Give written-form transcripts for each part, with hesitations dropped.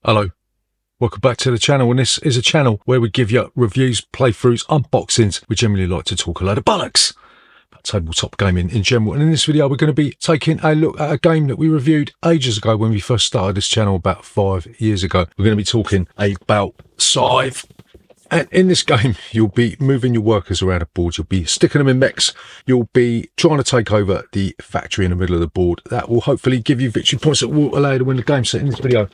Hello, welcome back to the channel, and this is a channel where we give you reviews, playthroughs, unboxings. We generally like to talk a load of bollocks about tabletop gaming in general, and in this video we're going to be taking a look at a game that we reviewed ages ago when we first started this channel about 5 years ago. We're going to be talking about Scythe. And in this game, you'll be moving your workers around a board. You'll be sticking them in mechs. You'll be trying to take over the factory in the middle of the board. That will hopefully give you victory points that will allow you to win the game. So in this video,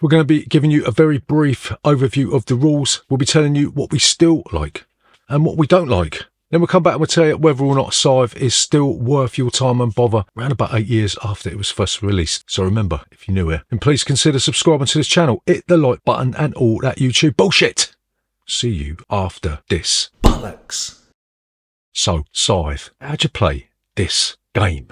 we're going to be giving you a very brief overview of the rules. We'll be telling you what we still like and what we don't like. Then we'll come back and we'll tell you whether or not Scythe is still worth your time and bother around about 8 years after it was first released. So remember, if you're new here, then please consider subscribing to this channel, hit the like button and all that YouTube bullshit. See you after this. Bollocks. So, Scythe, how'd you play this game?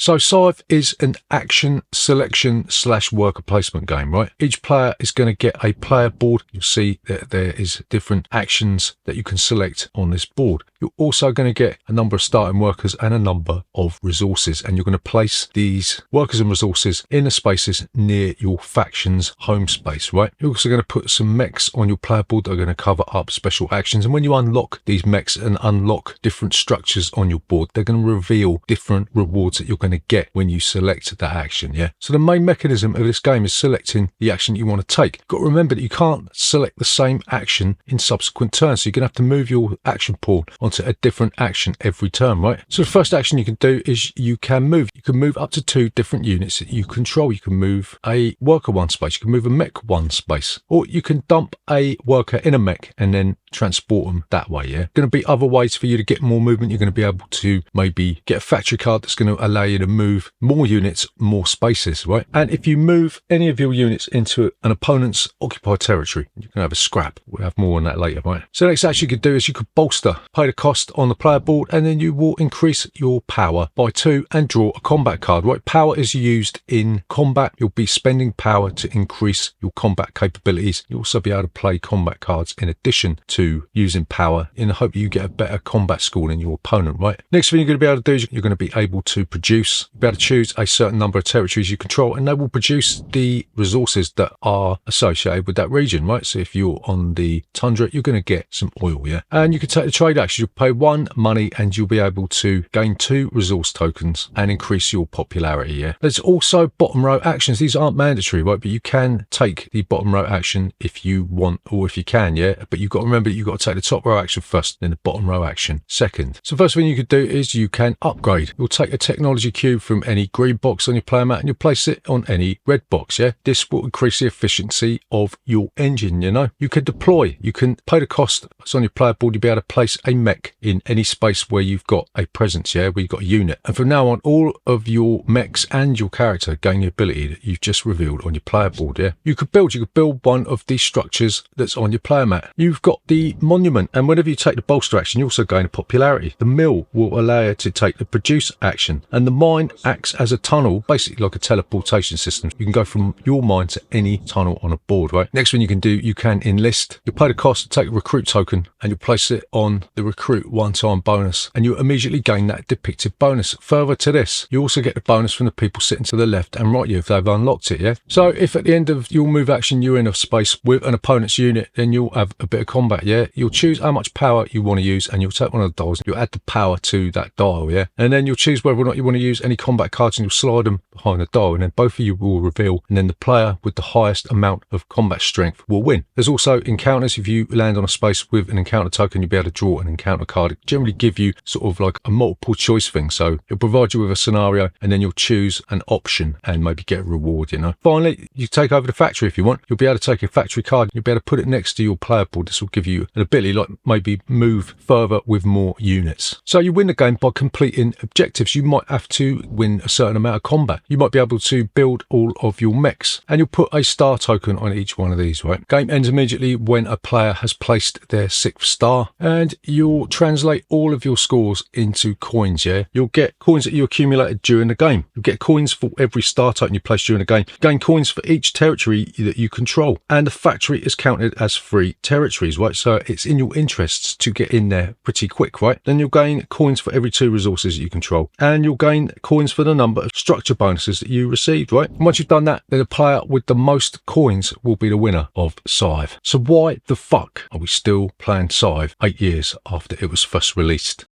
So Scythe is an action selection / worker placement game, right? Each player is going to get a player board. You'll see that there is different actions that you can select on this board. You're also going to get a number of starting workers and a number of resources, and you're going to place these workers and resources in the spaces near your faction's home space, right? You're also going to put some mechs on your player board that are going to cover up special actions, and when you unlock these mechs and unlock different structures on your board, they're going to reveal different rewards that you're going to get when you select that action. Yeah, so the main mechanism of this game is selecting the action you want to take. You've got to remember that you can't select the same action in subsequent turns, so you're going to have to move your action pool onto a different action every turn, right? So the first action you can do is you can move up to 2 different units that you control. You can move a worker 1 space, you can move a mech 1 space, or you can dump a worker in a mech and then transport them that way. Yeah, going to be other ways for you to get more movement. You're going to be able to maybe get a factory card that's going to allow you to move more units, more spaces, right? And if you move any of your units into an opponent's occupied territory, you can have a scrap. We'll have more on that later, right? So the next action you could do is you could bolster, pay the cost on the player board, and then you will increase your power by 2 and draw a combat card, right? Power is used in combat. You'll be spending power to increase your combat capabilities. You'll also be able to play combat cards in addition to using power in the hope you get a better combat score than your opponent, right? Next thing you're going to be able to do is you're going to be able to produce. You'll be able to choose a certain number of territories you control, and they will produce the resources that are associated with that region, right? So if you're on the tundra, you're going to get some oil, yeah? And you can take the trade action. You'll pay 1 money and you'll be able to gain 2 resource tokens and increase your popularity, yeah? There's also bottom row actions. These aren't mandatory, right? But you can take the bottom row action if you want or if you can, yeah? But you've got to remember that you've got to take the top row action first, then the bottom row action second. So first thing you could do is you can upgrade. You'll take a technology cube from any green box on your player mat and you'll place it on any red box, yeah? This will increase the efficiency of your engine, you know? You can deploy. You can pay the cost that's on your player board. You'll be able to place a mech in any space where you've got a presence, yeah? Where you've got a unit. And from now on, all of your mechs and your character gain the ability that you've just revealed on your player board, yeah? You could build one of these structures that's on your player mat. You've got the monument, and whenever you take the bolster action, you also gain a popularity. The mill will allow you to take the produce action, and the mine acts as a tunnel, basically like a teleportation system. You can go from your mine to any tunnel on a board, right? Next thing you can do, you can enlist. You'll pay the cost to take a recruit token and you'll place it on the recruit 1-time bonus, and you immediately gain that depicted bonus. Further to this, you also get the bonus from the people sitting to the left and right you if they've unlocked it, yeah? So if at the end of your move action you're in a space with an opponent's unit, then you'll have a bit of combat, yeah? You'll choose how much power you want to use and you'll take one of the dials, you'll add the power to that dial, yeah? And then you'll choose whether or not you want to use any combat cards and you'll slide them behind the dial, and then both of you will reveal, and then the player with the highest amount of combat strength will win. There's also encounters. If you land on a space with an encounter token, you'll be able to draw an encounter card. It generally give you sort of like a multiple choice thing, so it'll provide you with a scenario and then you'll choose an option and maybe get a reward, you know? Finally, you take over the factory if you want. You'll be able to take a factory card, you'll be able to put it next to your player board. This will give you an ability like maybe move further with more units. So you win the game by completing objectives. You might have to win a certain amount of combat. You might be able to build all of your mechs, and you'll put a star token on each one of these, right? Game ends immediately when a player has placed their 6th star, and you'll translate all of your scores into coins, yeah? You'll get coins that you accumulated during the game. You'll get coins for every star token you place during the game. You gain coins for each territory that you control, and the factory is counted as free territories, right? So it's in your interests to get in there pretty quick, right? Then you'll gain coins for every 2 resources that you control, and you'll gain 10 coins for the number of structure bonuses that you received, right? And once you've done that, then the player with the most coins will be the winner of Scythe. So why the fuck are we still playing Scythe 8 years after it was first released?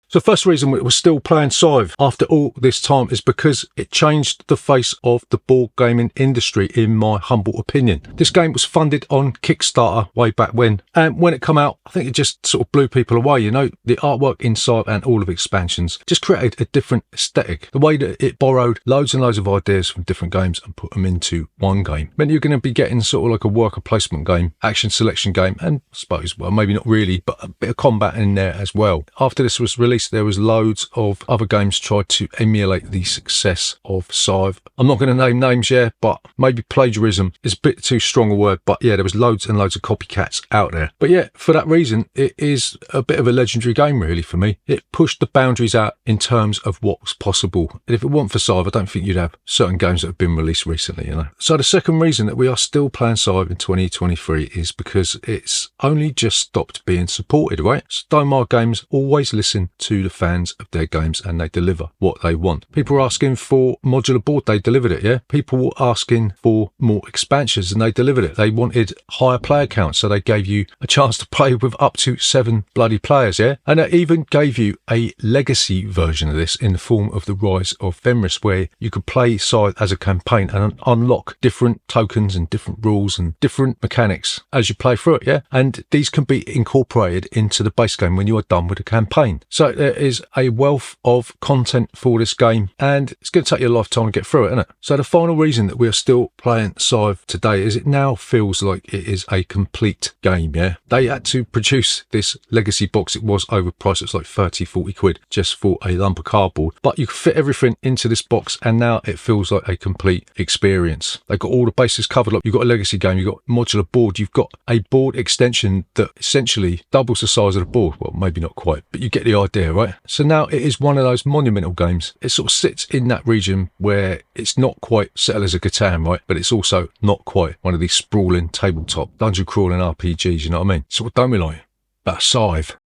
So the first reason we're still playing Scythe after all this time is because it changed the face of the board gaming industry, in my humble opinion. This game was funded on Kickstarter way back when, and when it came out, I think it just sort of blew people away. You know, the artwork in Scythe and all of its expansions just created a different aesthetic. The way that it borrowed loads and loads of ideas from different games and put them into one game meant you're going to be getting sort of like a worker placement game, action selection game, and I suppose, well, maybe not really, but a bit of combat in there as well. After this was released, there was loads of other games tried to emulate the success of Scythe. I'm not going to name names, yeah, but maybe plagiarism is a bit too strong a word, but yeah, there was loads and loads of copycats out there. But yeah, for that reason, it is a bit of a legendary game really for me. It pushed the boundaries out in terms of what was possible. And if it weren't for Scythe, I don't think you'd have certain games that have been released recently, you know. So the second reason that we are still playing Scythe in 2023 is because it's only just stopped being supported, right? Stonemaier Games always listen to the fans of their games and they deliver what they want. People were asking for modular board, they delivered it, yeah. People were asking for more expansions and they delivered it. They wanted higher player counts, so they gave you a chance to play with up to 7 bloody players, yeah. And they even gave you a legacy version of this in the form of the Rise of Fenris, where you could play Scythe as a campaign and unlock different tokens and different rules and different mechanics as you play through it, yeah. And these can be incorporated into the base game when you are done with the campaign. So there is a wealth of content for this game, and it's going to take you a lifetime to get through it, isn't it? So the final reason that we are still playing Scythe today is it now feels like it is a complete game, yeah. They had to produce this legacy box. It was overpriced. It's like 30-40 quid just for a lump of cardboard, but you can fit everything into this box and now it feels like a complete experience. They've got all the bases covered. Like, you've got a legacy game, you've got modular board, you've got a board extension that essentially doubles the size of the board. Well, maybe not quite, but you get the idea, right? So now it is one of those monumental games. It sort of sits in that region where it's not quite Settle as a Catan, right? But it's also not quite one of these sprawling tabletop dungeon crawling RPGs, you know what I mean? So what don't we like about Scythe?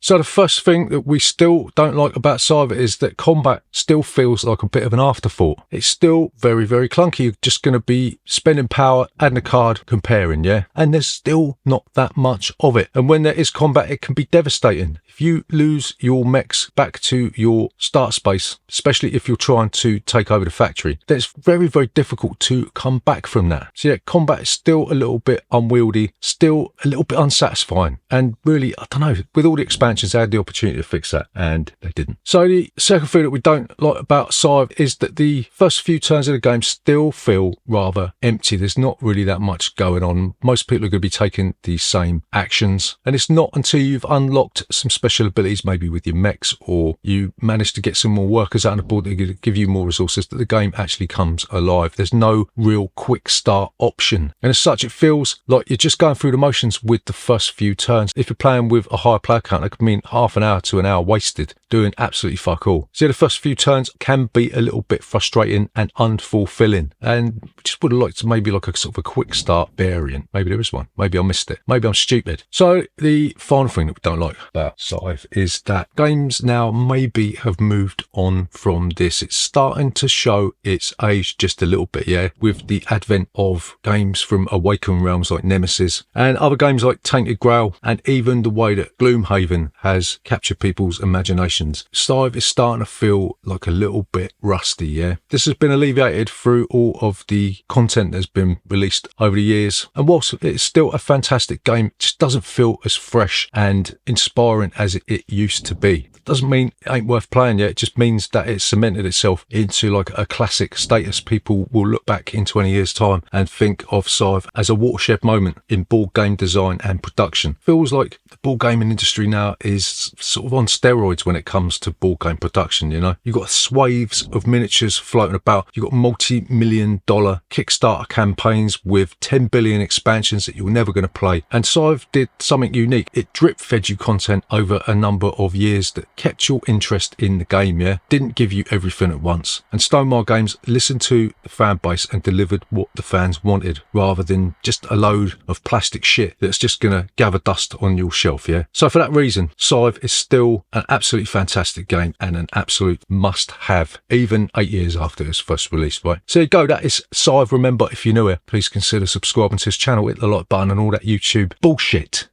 So the first thing that we still don't like about Scythe is that combat still feels like a bit of an afterthought. It's still very, very clunky. You're just going to be spending power, adding a card, comparing, yeah? And there's still not that much of it. And when there is combat, it can be devastating. If you lose your mechs back to your start space, especially if you're trying to take over the factory, then it's very, very difficult to come back from that. So yeah, combat is still a little bit unwieldy, still a little bit unsatisfying. And really, I don't know, with all the expansions, they had the opportunity to fix that and they didn't. So the second thing that we don't like about Scythe is that the first few turns of the game still feel rather empty. There's not really that much going on. Most people are going to be taking the same actions, and it's not until you've unlocked some special abilities, maybe with your mechs, or you manage to get some more workers out on the board that give you more resources, that the game actually comes alive. There's no real quick start option, and as such it feels like you're just going through the motions with the first few turns. If you're playing with a higher player count, it could mean half an hour to an hour wasted doing absolutely fuck all. So the first few turns can be a little bit frustrating and unfulfilling, and just would have liked to maybe like a sort of a quick start variant. Maybe there is one, maybe I missed it, maybe I'm stupid. So the final thing that we don't like about Scythe is that games now maybe have moved on from this. It's starting to show its age just a little bit, yeah, with the advent of games from Awakened Realms like Nemesis and other games like Tainted Grail, and even the way that Gloomhaven has captured people's imaginations. Scythe is starting to feel like a little bit rusty, yeah. This has been alleviated through all of the content that's been released over the years, and whilst it's still a fantastic game, it just doesn't feel as fresh and inspiring as it used to be. Doesn't mean it ain't worth playing yet. It just means that it's cemented itself into like a classic status. People will look back in 20 years time and think of Scythe as a watershed moment in board game design and production. Feels like the board gaming industry now is sort of on steroids when it comes to board game production, you know. You've got swathes of miniatures floating about. You've got multi-million-dollar Kickstarter campaigns with 10 billion expansions that you're never going to play. And Scythe did something unique. It drip-fed you content over a number of years that kept your interest in the game, yeah? Didn't give you everything at once. And Stonemaier Games listened to the fan base and delivered what the fans wanted, rather than just a load of plastic shit that's just going to gather dust on your shelf. itself, yeah? So for that reason, Scythe is still an absolutely fantastic game and an absolute must-have, even 8 years after it was first released, right? So there you go, that is Scythe. Remember, if you're new here, please consider subscribing to this channel, hit the like button and all that YouTube bullshit.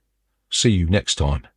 See you next time.